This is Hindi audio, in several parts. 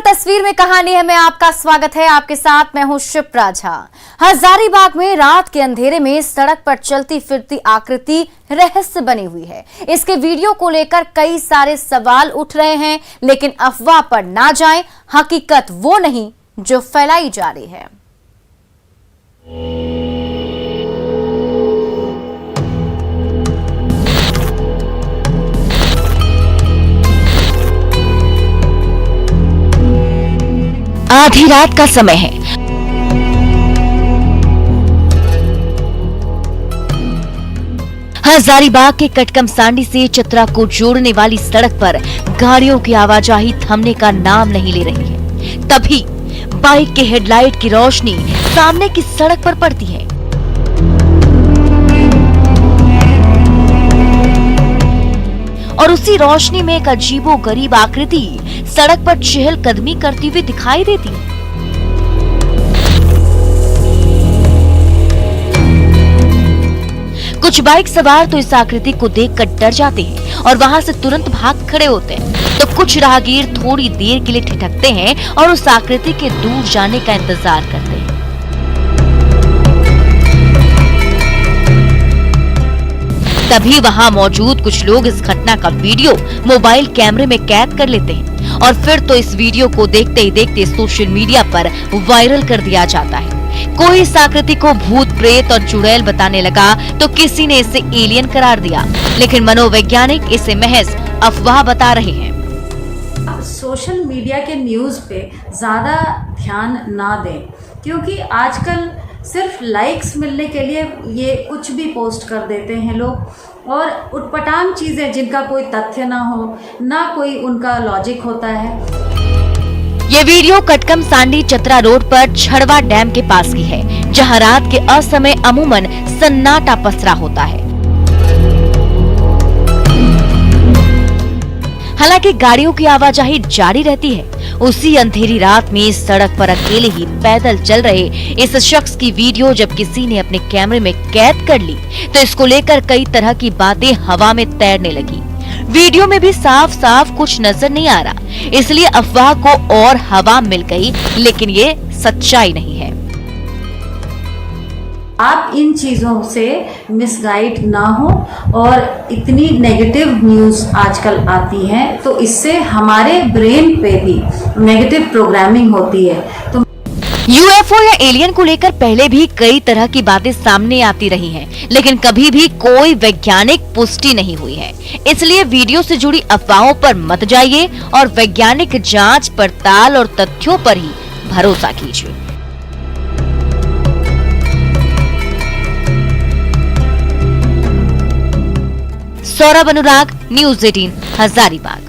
तस्वीर में कहानी है में आपका स्वागत है। आपके साथ मैं हूं शिप्रा झा। हजारीबाग में रात के अंधेरे में सड़क पर चलती फिरती आकृति रहस्य बनी हुई है। इसके वीडियो को लेकर कई सारे सवाल उठ रहे हैं, लेकिन अफवाह पर ना जाएं, हकीकत वो नहीं जो फैलाई जा रही है। आधी रात का समय है। हजारीबाग के कटकमसांडी से चतरा को जोड़ने वाली सड़क पर गाड़ियों की आवाजाही थमने का नाम नहीं ले रही है। तभी बाइक के हेडलाइट की रोशनी सामने की सड़क पर पड़ती है। और उसी रोशनी में एक अजीबोगरीब आकृति सड़क पर चहलकदमी करती हुई दिखाई देती है। कुछ बाइक सवार तो इस आकृति को देखकर डर जाते हैं और वहां से तुरंत भाग खड़े होते हैं, तो कुछ राहगीर थोड़ी देर के लिए ठिठकते हैं और उस आकृति के दूर जाने का इंतजार करते हैं। तभी वहां मौजूद कुछ लोग इस घटना का वीडियो मोबाइल कैमरे में कैद कर लेते हैं और फिर तो इस वीडियो को देखते ही देखते सोशल मीडिया पर वायरल कर दिया जाता है। कोई इस आकृति को भूत प्रेत और चुड़ैल बताने लगा, तो किसी ने इसे एलियन करार दिया, लेकिन मनोवैज्ञानिक इसे महज अफवाह बता रहे हैं। सोशल मीडिया के न्यूज़ पे ज़्यादा ध्यान ना दें, क्योंकि आजकल सिर्फ लाइक्स मिलने के लिए ये कुछ भी पोस्ट कर देते हैं लोग, और उटपटांग चीज़ें जिनका कोई तथ्य ना हो, ना कोई उनका लॉजिक होता है। ये वीडियो कटकमसांडी चतरा रोड पर छड़वा डैम के पास की है, जहां रात के असमय अमूमन सन्नाटा पसरा होता है। हालांकि गाड़ियों की आवाजाही जारी रहती है। उसी अंधेरी रात में सड़क पर अकेले ही पैदल चल रहे इस शख्स की वीडियो जब किसी ने अपने कैमरे में कैद कर ली, तो इसको लेकर कई तरह की बातें हवा में तैरने लगी। वीडियो में भी साफ साफ कुछ नजर नहीं आ रहा, इसलिए अफवाह को और हवा मिल गई, लेकिन ये सच्चाई नहीं है। आप इन चीज़ों से मिसगाइड ना हो, और इतनी नेगेटिव न्यूज़ आजकल आती है तो इससे हमारे ब्रेन पे भी नेगेटिव प्रोग्रामिंग होती है। तो यूएफओ या एलियन को लेकर पहले भी कई तरह की बातें सामने आती रही हैं, लेकिन कभी भी कोई वैज्ञानिक पुष्टि नहीं हुई है। इसलिए वीडियो से जुड़ी अफवाहों पर मत जाइए और वैज्ञानिक जांच पड़ताल और तथ्यों पर ही भरोसा कीजिए। सौरभ अनुराग, न्यूज़ 18, हजारीबाग।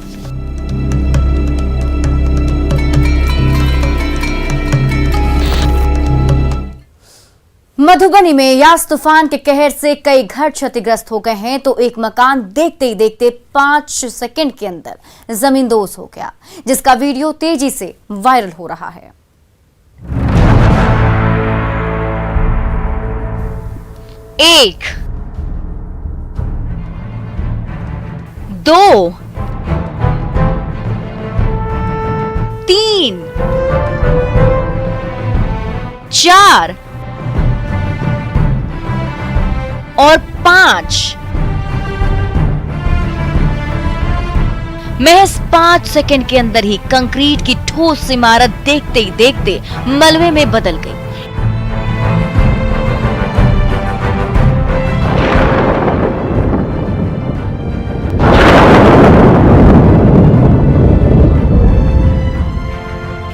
मधुबनी में यास तूफान के कहर से कई घर क्षतिग्रस्त हो गए हैं, तो एक मकान देखते ही देखते 5 सेकंड के अंदर जमींदोज हो गया, जिसका वीडियो तेजी से वायरल हो रहा है। एक, 2, 3, 4 और 5। महज 5 सेकंड के अंदर ही कंक्रीट की ठोस इमारत देखते ही देखते मलबे में बदल गई।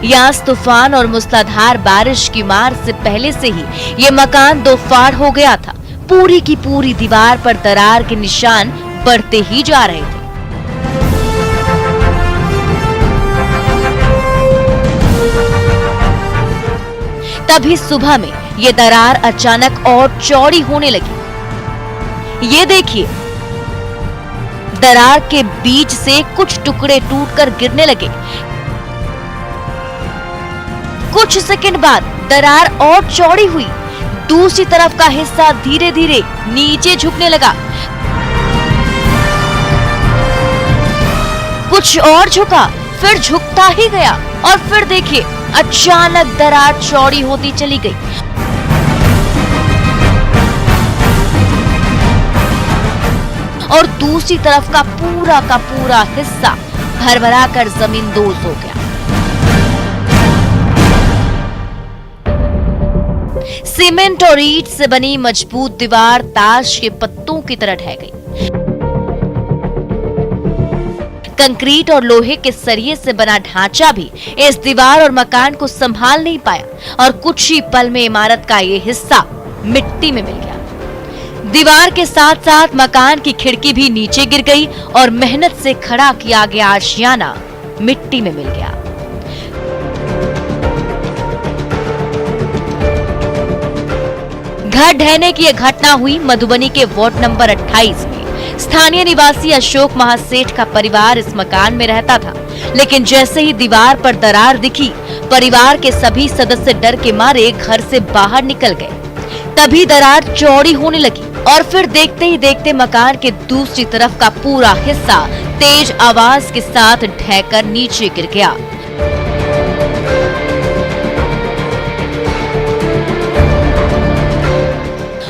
यास तूफान और मूसलाधार बारिश की मार से पहले से ही ये मकान दो फाड़ हो गया था। पूरी की पूरी दीवार पर दरार के निशान बढ़ते ही जा रहे थे। तभी सुबह में ये दरार अचानक और चौड़ी होने लगी। ये देखिए, दरार के बीच से कुछ टुकड़े टूटकर गिरने लगे। कुछ सेकंड बाद दरार और चौड़ी हुई। दूसरी तरफ का हिस्सा धीरे धीरे नीचे झुकने लगा। कुछ और झुका, फिर झुकता ही गया। और फिर देखिए अचानक दरार चौड़ी होती चली गई और दूसरी तरफ का पूरा हिस्सा भरभरा कर जमींदोज हो गया। सीमेंट और ईंट से बनी मजबूत दीवार ताश के पत्तों की तरह ढह गई। कंक्रीट और लोहे के सरिये से बना ढांचा भी इस दीवार और मकान को संभाल नहीं पाया और कुछ ही पल में इमारत का ये हिस्सा मिट्टी में मिल गया। दीवार के साथ साथ मकान की खिड़की भी नीचे गिर गई और मेहनत से खड़ा किया गया आशियाना मिट्टी में मिल गया। घर ढहने की यह घटना हुई मधुबनी के वार्ड नंबर 28 में। स्थानीय निवासी अशोक महासेठ का परिवार इस मकान में रहता था, लेकिन जैसे ही दीवार पर दरार दिखी, परिवार के सभी सदस्य डर के मारे घर से बाहर निकल गए। तभी दरार चौड़ी होने लगी और फिर देखते ही देखते मकान के दूसरी तरफ का पूरा हिस्सा तेज आवाज के साथ ढहकर नीचे गिर गया।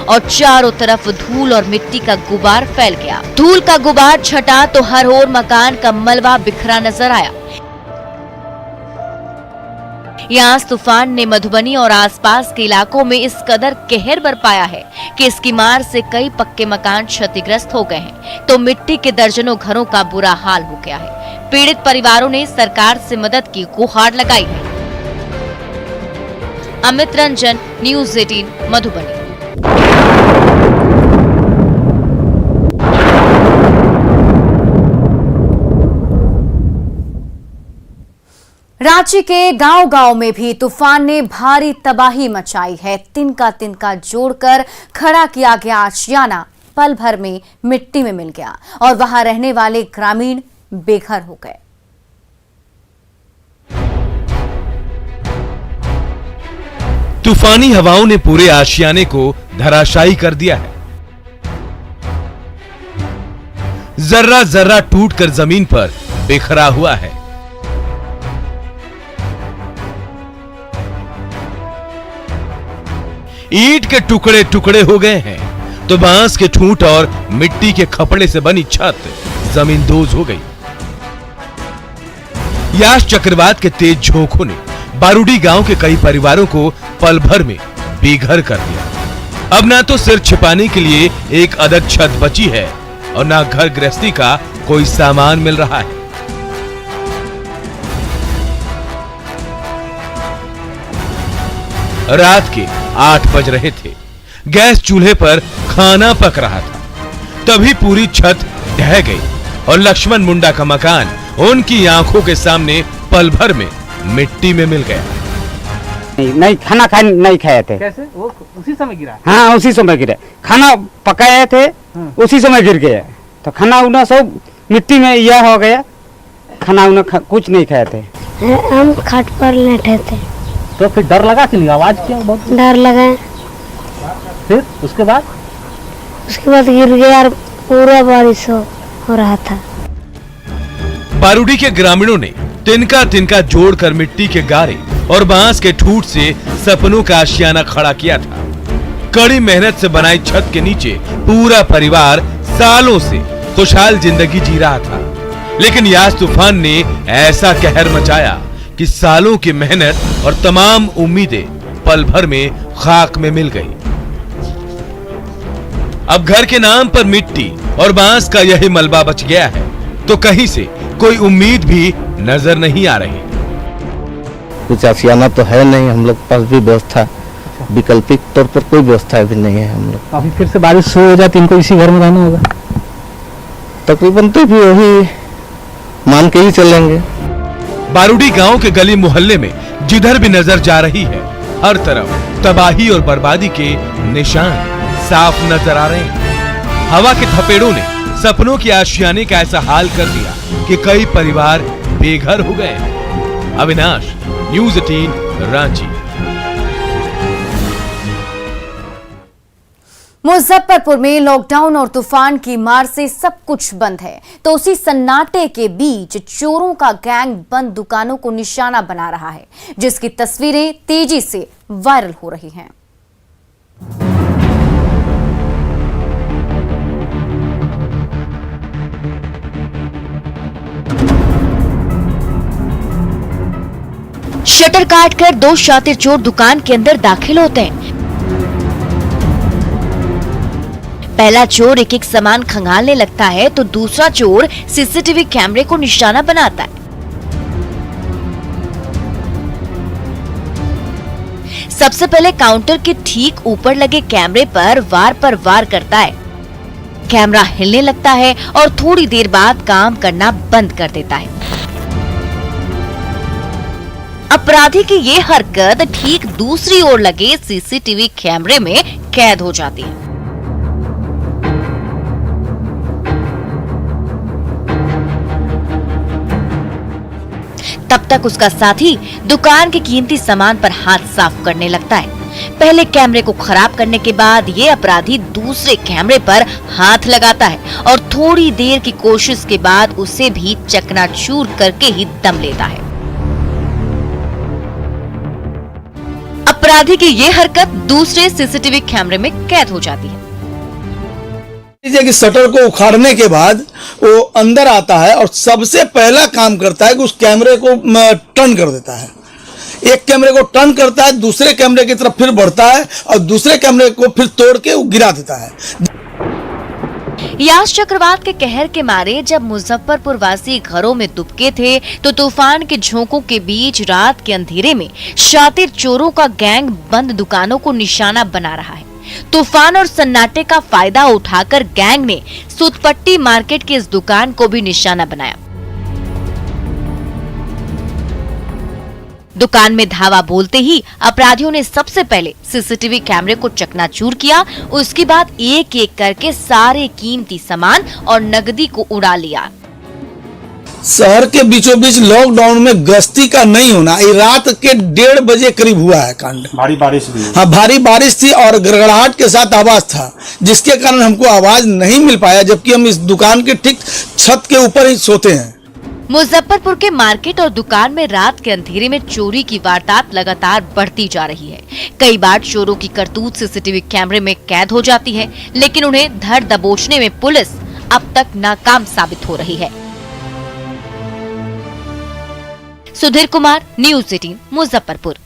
और चारों तरफ धूल और मिट्टी का गुबार फैल गया। धूल का गुबार छटा तो हर ओर मकान का मलबा बिखरा नजर आया। यहाँ तूफान ने मधुबनी और आसपास के इलाकों में इस कदर कहर बरपाया है कि इसकी मार से कई पक्के मकान क्षतिग्रस्त हो गए हैं, तो मिट्टी के दर्जनों घरों का बुरा हाल हो गया है। पीड़ित परिवारों ने सरकार से मदद की गुहार लगाई है। अमित रंजन, न्यूज़ 18 मधुबनी। रांची के गांव-गांव में भी तूफान ने भारी तबाही मचाई है। तिनका जोड़कर खड़ा किया गया आशियाना पल भर में मिट्टी में मिल गया और वहां रहने वाले ग्रामीण बेघर हो गए। तूफानी हवाओं ने पूरे आशियाने को धराशायी कर दिया है। जर्रा जर्रा टूटकर जमीन पर बिखरा हुआ है। ईंट के टुकड़े टुकड़े हो गए हैं तो बांस के ठूंठ और मिट्टी के खपड़े से बनी छत जमींदोज हो गई। यास चक्रवात के तेज झोंकों ने बारूडी गांव के कई परिवारों को पल भर में बेघर कर दिया। अब ना तो सिर छिपाने के लिए एक अदद छत बची है और ना घर गृहस्थी का कोई सामान मिल रहा है। रात के 8 बज रहे थे। गैस चूल्हे पर खाना पक रहा था, तभी पूरी छत ढह गई और लक्ष्मण मुंडा का मकान उनकी आंखों के सामने पल भर में मिट्टी में मिल गया। नहीं खाना नहीं खाए थे। कैसे? वो उसी समय गिरा? हाँ, उसी समय गिरा। खाना पकाए थे, उसी समय गिर गया। तो खाना उन्हें सब मिट्टी में यह हो गया। खाना उन्हें कुछ नहीं खाए थे। हम खाट पर लेटे थे। तो फिर डर लगा कि नहीं? आवाज क्या? बहुत डर लगा। फिर उसके बाद गिर गया और पूरा बारिश हो रहा था। बारूडी के ग्रामीणों ने तिनका जोड़कर मिट्टी के गारे और बांस के ठूठ से सपनों का आशियाना खड़ा किया था। कड़ी मेहनत से बनाई छत के नीचे पूरा परिवार सालों से खुशहाल जिंदगी जी रहा था, लेकिन यास तूफान ने ऐसा कहर मचाया कि सालों की मेहनत और तमाम उम्मीदें पल भर में खाक में मिल गई। अब घर के नाम पर मिट्टी और बांस का यही मलबा बच गया है, तो कहीं से कोई उम्मीद भी नजर नहीं आ रही। कुछ आशियाना तो है नहीं, हम लोग पास भी व्यवस्था वैकल्पिक तौर पर कोई व्यवस्था भी नहीं है। हम लोग अभी फिर से बारिश हो जाती, इनको इसी घर में रहना होगा तकरीबन, तो भी वही मान के ही चलेंगे। बारूडी गांव के गली मोहल्ले में जिधर भी नजर जा रही है, हर तरफ तबाही और बर्बादी के निशान साफ नजर आ रहे हैं। हवा के थपेड़ों ने सपनों के आशियाने का ऐसा हाल कर दिया कि कई परिवार बेघर हो गए हैं। अविनाश, न्यूज़ 18 रांची। मुजफ्फरपुर में लॉकडाउन और तूफान की मार से सब कुछ बंद है, तो उसी सन्नाटे के बीच चोरों का गैंग बंद दुकानों को निशाना बना रहा है, जिसकी तस्वीरें तेजी से वायरल हो रही हैं। शटर काटकर दो शातिर चोर दुकान के अंदर दाखिल होते हैं। पहला चोर एक एक सामान खंगालने लगता है तो दूसरा चोर सीसीटीवी कैमरे को निशाना बनाता है। सबसे पहले काउंटर के ठीक ऊपर लगे कैमरे पर वार करता है। कैमरा हिलने लगता है और थोड़ी देर बाद काम करना बंद कर देता है। अपराधी की ये हरकत ठीक दूसरी ओर लगे सीसीटीवी कैमरे में कैद हो जाती है। तब तक उसका साथी दुकान के कीमती सामान पर हाथ साफ करने लगता है। पहले कैमरे को खराब करने के बाद ये अपराधी दूसरे कैमरे पर हाथ लगाता है और थोड़ी देर की कोशिश के बाद उसे भी चकनाचूर करके ही दम लेता है। अपराधी की ये हरकत दूसरे सीसीटीवी कैमरे में कैद हो जाती है। कि शटर को उखाड़ने के बाद वो अंदर आता है और सबसे पहला काम करता है कि उस कैमरे को टर्न कर देता है। एक कैमरे को टर्न करता है, दूसरे कैमरे की तरफ फिर बढ़ता है और दूसरे कैमरे को फिर तोड़ के वो गिरा देता है। यास चक्रवात के कहर के मारे जब मुजफ्फरपुर वासी घरों में दुबके थे तो तूफान के झोंकों के बीच रात के अंधेरे में शातिर चोरों का गैंग बंद दुकानों को निशाना बना रहा है। तूफान और सन्नाटे का फायदा उठाकर गैंग ने सूतपट्टी मार्केट की इस दुकान को भी निशाना बनाया। दुकान में धावा बोलते ही अपराधियों ने सबसे पहले सीसीटीवी कैमरे को चकनाचूर किया, उसके बाद एक एक करके सारे कीमती सामान और नकदी को उड़ा लिया। शहर के बीचों बीच लॉकडाउन में गश्ती का नहीं होना, ये रात के 1:30 बजे करीब हुआ है कांड। भारी बारिश भी। हाँ, भारी बारिश थी और गड़गड़ाहट के साथ आवाज था, जिसके कारण हमको आवाज नहीं मिल पाया, जबकि हम इस दुकान के ठीक छत के ऊपर ही सोते हैं। मुजफ्फरपुर के मार्केट और दुकान में रात के अंधेरे में चोरी की वारदात लगातार बढ़ती जा रही है। कई बार चोरों की करतूत सीसीटीवी कैमरे में कैद हो जाती है, लेकिन उन्हें धर दबोचने में पुलिस अब तक नाकाम साबित हो रही है। सुधीर कुमार, न्यूज़ 18, मुजफ्फरपुर।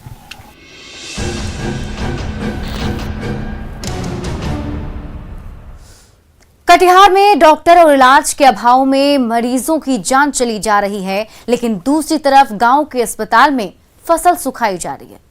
कटिहार में डॉक्टर और इलाज के अभाव में मरीजों की जान चली जा रही है, लेकिन दूसरी तरफ गांव के अस्पताल में फसल सुखाई जा रही है।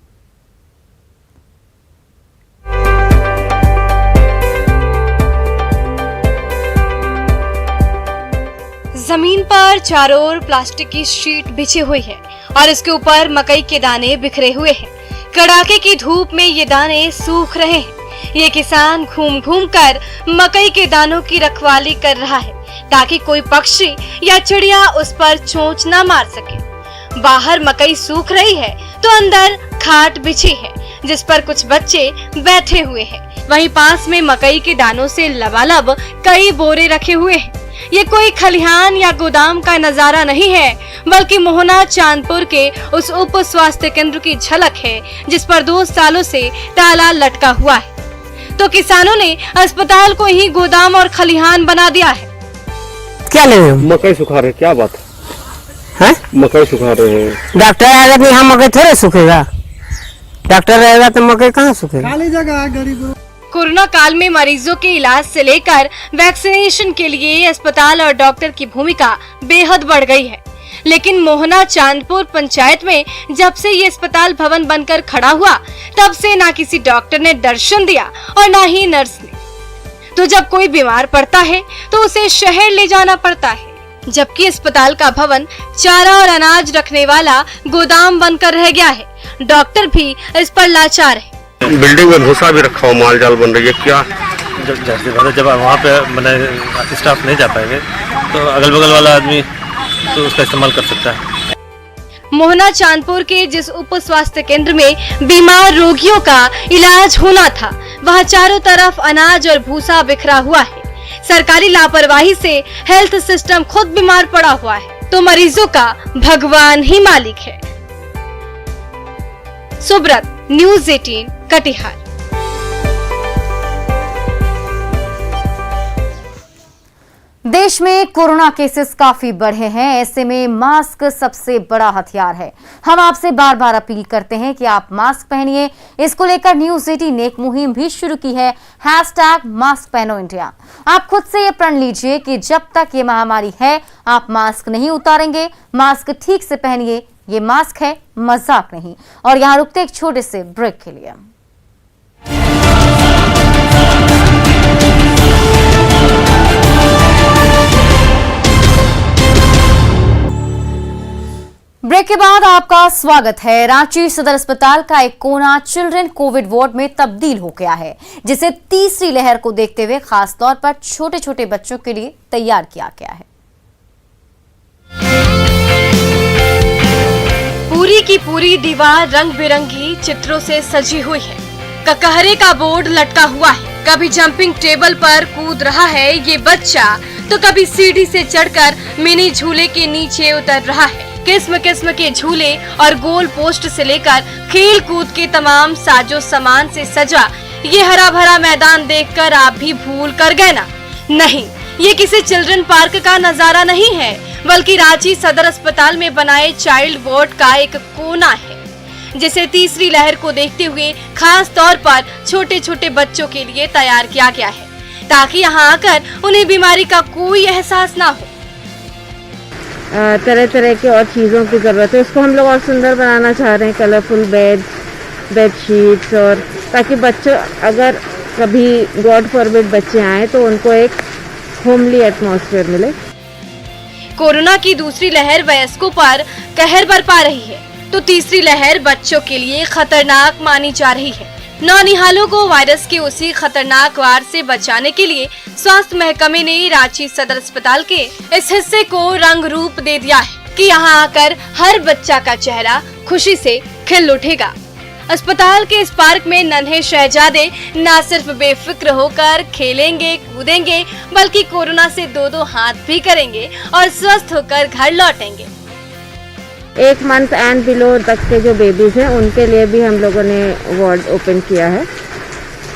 जमीन पर चारों ओर प्लास्टिक की शीट बिछी हुई है और इसके ऊपर मकई के दाने बिखरे हुए हैं। कड़ाके की धूप में ये दाने सूख रहे हैं। ये किसान घूम घूम कर मकई के दानों की रखवाली कर रहा है ताकि कोई पक्षी या चिड़िया उस पर चोंच न मार सके। बाहर मकई सूख रही है तो अंदर खाट बिछी है जिस पर कुछ बच्चे बैठे हुए हैं। वहीं पास में मकई के दानों से लबालब कई बोरे रखे हुए हैं। ये कोई खलिहान या गोदाम का नजारा नहीं है, बल्कि मोहना चांदपुर के उस उप स्वास्थ्य केंद्र की झलक है जिस पर 2 सालों से ताला लटका हुआ है। तो किसानों ने अस्पताल को ही गोदाम और खलिहान बना दिया है। क्या ले रहे हो? मकई सुखा रहे, क्या बात है? मकई सुखा रहे हैं। डॉक्टर आएगा तो यहाँ मकई थोड़े सूखेगा, डॉक्टर रहेगा तो मकई कहाँ सूखेगा? खाली जगह है गरीब। कोरोना काल में मरीजों के इलाज से लेकर वैक्सीनेशन के लिए अस्पताल और डॉक्टर की भूमिका बेहद बढ़ गई है, लेकिन मोहना चांदपुर पंचायत में जब से ये अस्पताल भवन बनकर खड़ा हुआ तब से ना किसी डॉक्टर ने दर्शन दिया और ना ही नर्स ने। तो जब कोई बीमार पड़ता है तो उसे शहर ले जाना पड़ता है, जबकि अस्पताल का भवन चारा और अनाज रखने वाला गोदाम बनकर रह गया है। डॉक्टर भी इस पर लाचार है। बिल्डिंग में भूसा भी रखा हुआ, माल जाल बन रही है क्या? जब वहाँ पे मैंने स्टाफ नहीं जा पाएंगे तो अगल बगल वाला आदमी तो उसका इस्तेमाल कर सकता है। मोहना चांदपुर के जिस उप स्वास्थ्य केंद्र में बीमार रोगियों का इलाज होना था, वहां चारों तरफ अनाज और भूसा बिखरा हुआ है। सरकारी लापरवाही से हेल्थ सिस्टम खुद बीमार पड़ा हुआ है, तो मरीजों का भगवान ही मालिक है। सुब्रत, न्यूज़ 18, कटिहार। देश में कोरोना केसेस काफी बढ़े हैं, ऐसे में मास्क सबसे बड़ा हथियार है। हम आपसे बार बार अपील करते हैं कि आप मास्क पहनिए। इसको लेकर न्यूज़ 18 ने एक मुहिम भी शुरू की है, #मास्क पहनो इंडिया। आप खुद से ये प्रण लीजिए कि जब तक ये महामारी है आप मास्क नहीं उतारेंगे। मास्क ठीक से पहनिए, ये मास्क है, मजाक नहीं। और यहाँ रुकते एक छोटे से ब्रेक के लिए। ब्रेक के बाद आपका स्वागत है। रांची सदर अस्पताल का एक कोना चिल्ड्रन कोविड वार्ड में तब्दील हो गया है, जिसे तीसरी लहर को देखते हुए खास तौर पर छोटे छोटे बच्चों के लिए तैयार किया गया है। पूरी की पूरी दीवार रंग बिरंगी चित्रों से सजी हुई है। ककहरे का बोर्ड लटका हुआ है। कभी जंपिंग टेबल पर कूद रहा है ये बच्चा, तो कभी सीढ़ी से चढ़कर मिनी झूले के नीचे उतर रहा है। किस्म किस्म के झूले और गोल पोस्ट से लेकर खेल कूद के तमाम साजो सामान से सजा ये हरा भरा मैदान देखकर आप भी भूल कर गए ना? नहीं, ये किसी चिल्ड्रन पार्क का नजारा नहीं है, बल्कि रांची सदर अस्पताल में बनाए चाइल्ड वार्ड का एक कोना है, जिसे तीसरी लहर को देखते हुए खास तौर पर छोटे छोटे बच्चों के लिए तैयार किया गया है, ताकि यहाँ आकर उन्हें बीमारी का कोई एहसास ना हो। तरह तरह के और चीज़ों की ज़रूरत है, उसको हम लोग और सुंदर बनाना चाह रहे हैं। कलरफुल बेडशीट्स, और ताकि बच्चों अगर कभी गॉड फॉरबिड बच्चे आए तो उनको एक होमली एटमॉस्फेयर मिले। कोरोना की दूसरी लहर वयस्कों पर कहर बरपा रही है, तो तीसरी लहर बच्चों के लिए खतरनाक मानी जा रही है। नौनिहालों को वायरस के उसी खतरनाक वार से बचाने के लिए स्वास्थ्य महकमे ने रांची सदर अस्पताल के इस हिस्से को रंग रूप दे दिया है कि यहाँ आकर हर बच्चा का चेहरा खुशी से खिल उठेगा। अस्पताल के इस पार्क में नन्हे शहजादे न सिर्फ बेफिक्र होकर खेलेंगे कूदेंगे, बल्कि कोरोना से दो हाथ भी करेंगे और स्वस्थ होकर घर लौटेंगे। 1 मंथ एंड बिलो तक के जो बेबीज हैं उनके लिए भी हम लोगों ने वार्ड ओपन किया है,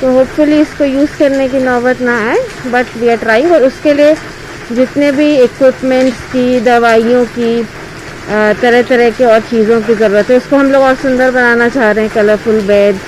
तो होपफुली इसको यूज़ करने की नौबत ना आए, बट वी आर ट्राइंग। और उसके लिए जितने भी इक्विपमेंट्स की, दवाइयों की, तरह तरह के और चीज़ों की ज़रूरत है, उसको हम लोग और सुंदर बनाना चाह रहे हैं। Colourful bed.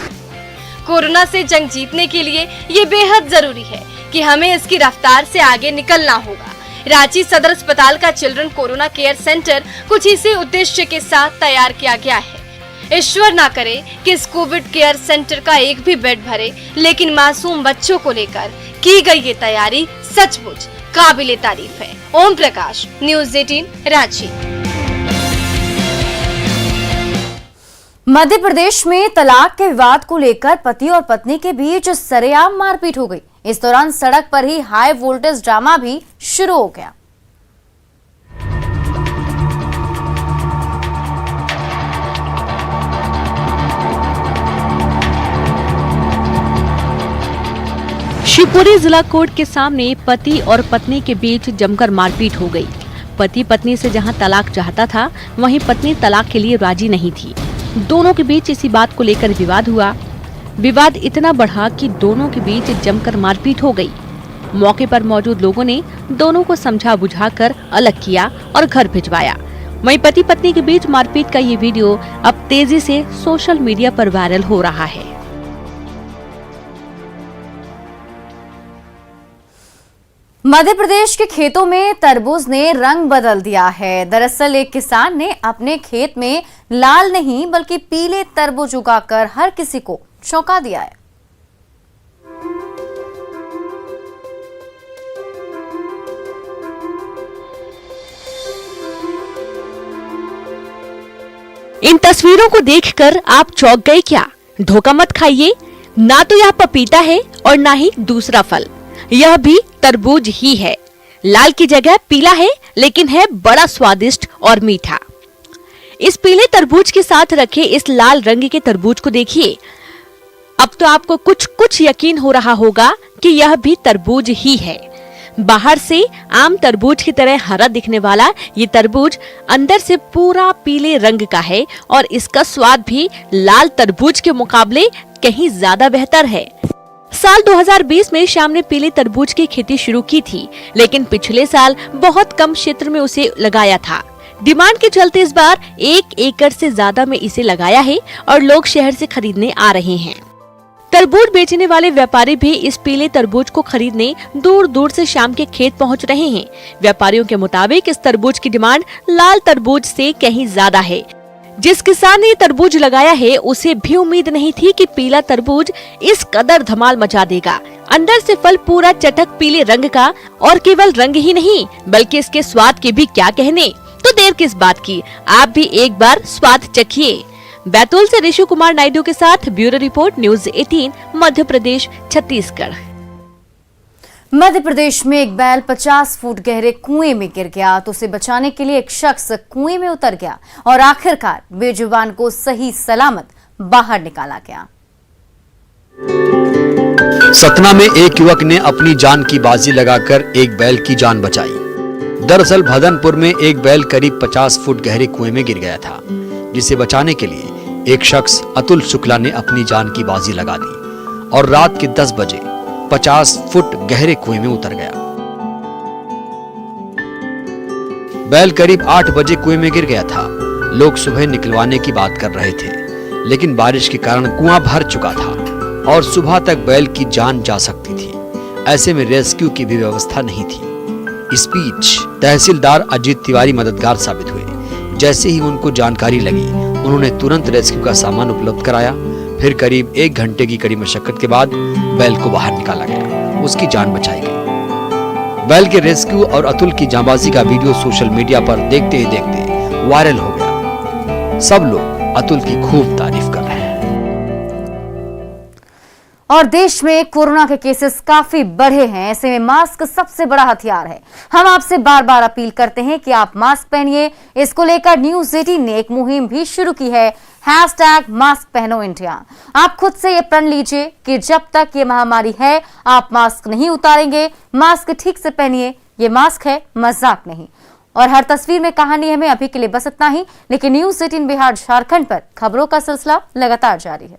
कोरोना से जंग जीतने के लिए ये बेहद जरूरी है कि हमें इसकी रफ्तार से आगे निकलना होगा। रांची सदर अस्पताल का चिल्ड्रन कोरोना केयर सेंटर कुछ इसी उद्देश्य के साथ तैयार किया गया है। ईश्वर ना करे कि इस कोविड केयर सेंटर का एक भी बेड भरे, लेकिन मासूम बच्चों को लेकर की गई ये तैयारी सचमुच काबिले तारीफ है। ओम प्रकाश, न्यूज़ 18, रांची। मध्य प्रदेश में तलाक के विवाद को लेकर पति और पत्नी के बीच सरेआम मारपीट हो गई। इस दौरान सड़क पर ही हाई वोल्टेज ड्रामा भी शुरू हो गया। शिवपुरी जिला कोर्ट के सामने पति और पत्नी के बीच जमकर मारपीट हो गई। पति पत्नी से जहां तलाक चाहता था, वहीं पत्नी तलाक के लिए राजी नहीं थी। दोनों के बीच इसी बात को लेकर विवाद हुआ। विवाद इतना बढ़ा कि दोनों के बीच जमकर मारपीट हो गई। मौके पर मौजूद लोगों ने दोनों को समझा बुझाकर अलग किया और घर भिजवाया। वहीं पति पत्नी के बीच मारपीट का ये वीडियो अब तेजी से सोशल मीडिया पर वायरल हो रहा है। मध्य प्रदेश के खेतों में तरबूज ने रंग बदल दिया है। दरअसल एक किसान ने अपने खेत में लाल नहीं बल्कि पीले तरबूज उगाकर हर किसी को चौंका दिया है। इन तस्वीरों को देखकर आप चौंक गए क्या? धोखा मत खाइए, ना तो यह पपीता है और ना ही दूसरा फल, यह भी तरबूज ही है। लाल की जगह पीला है, लेकिन है बड़ा स्वादिष्ट और मीठा। इस पीले तरबूज के साथ रखे इस लाल रंग के तरबूज को देखिए। अब तो आपको कुछ यकीन हो रहा होगा कि यह भी तरबूज ही है। बाहर से आम तरबूज की तरह हरा दिखने वाला ये तरबूज अंदर से पूरा पीले रंग का है और इसका स्वाद भी लाल तरबूज के मुकाबले कहीं ज्यादा बेहतर है। साल 2020 में श्याम ने पीले तरबूज की खेती शुरू की थी, लेकिन पिछले साल बहुत कम क्षेत्र में उसे लगाया था। डिमांड के चलते इस बार 1 एकड़ से ज्यादा में इसे लगाया है और लोग शहर से खरीदने आ रहे हैं। तरबूज बेचने वाले व्यापारी भी इस पीले तरबूज को खरीदने दूर दूर से श्याम के खेत पहुंच रहे हैं। व्यापारियों के मुताबिक इस तरबूज की डिमांड लाल तरबूज से कहीं ज्यादा है। जिस किसान ने तरबूज लगाया है उसे भी उम्मीद नहीं थी कि पीला तरबूज इस कदर धमाल मचा देगा। अंदर से फल पूरा चटक पीले रंग का, और केवल रंग ही नहीं बल्कि इसके स्वाद के भी क्या कहने। तो देर किस बात की, आप भी एक बार स्वाद चखिए। बैतूल से ऋषु कुमार नायडू के साथ bureau report, news 18 Madhya Pradesh Chhattisgarh. Madhya Pradesh में एक बैल 50 फुट गहरे कुएं में गिर गया तो उसे बचाने के लिए एक शख्स कुएं में उतर गया और आखिरकार बेजुबान को सही सलामत बाहर निकाला गया। सतना में एक युवक ने अपनी जान की बाजी लगाकर एक बैल की जान बचाई। दरअसल भदनपुर में एक बैल करीब 50 फुट गहरे कुएं में गिर गया था, जिसे बचाने के लिए एक शख्स अतुल शुक्ला ने अपनी जान की बाजी लगा दी और रात के 10 बजे 50 फुट गहरे कुएं में उतर गया। बैल करीब 8 बजे कुएं में गिर गया था। लोग सुबह निकलवाने की बात कर रहे थे, लेकिन बारिश के कारण कुआं भर चुका था और सुबह तक बैल की जान जा सकती थी। ऐसे में रेस्क्यू की भी व्यवस्था नहीं थी। इस बीच तहसीलदार अजीत तिवारी मददगार साबित हुए। जैसे ही उनको जानकारी लगी, उन्होंने तुरंत रेस्क्यू का सामान उपलब्ध कराया। फिर करीब 1 घंटे की कड़ी मशक्कत के बाद बैल को बाहर निकाला गया, उसकी जान बचाई गई। बैल के रेस्क्यू और अतुल की जांबाजी का वीडियो सोशल मीडिया पर देखते ही देखते वायरल हो गया। सब लोग अतुल की खूब तारीफ कर रहे हैं। और देश में कोरोना के केसेस काफी बढ़े हैं, ऐसे में मास्क सबसे बड़ा हथियार है। हम आपसे बार बार अपील करते हैं कि आप मास्क पहनिए। इसको लेकर न्यूज़ 18 ने एक मुहिम भी शुरू की है, #मास्क पहनो इंडिया। आप खुद से ये प्रण लीजिए कि जब तक ये महामारी है आप मास्क नहीं उतारेंगे। मास्क ठीक से पहनिए, ये मास्क है, मजाक नहीं। और हर तस्वीर में कहानी है। हमें अभी के लिए बस इतना ही, लेकिन न्यूज़ 18 बिहार झारखंड पर खबरों का सिलसिला लगातार जारी है।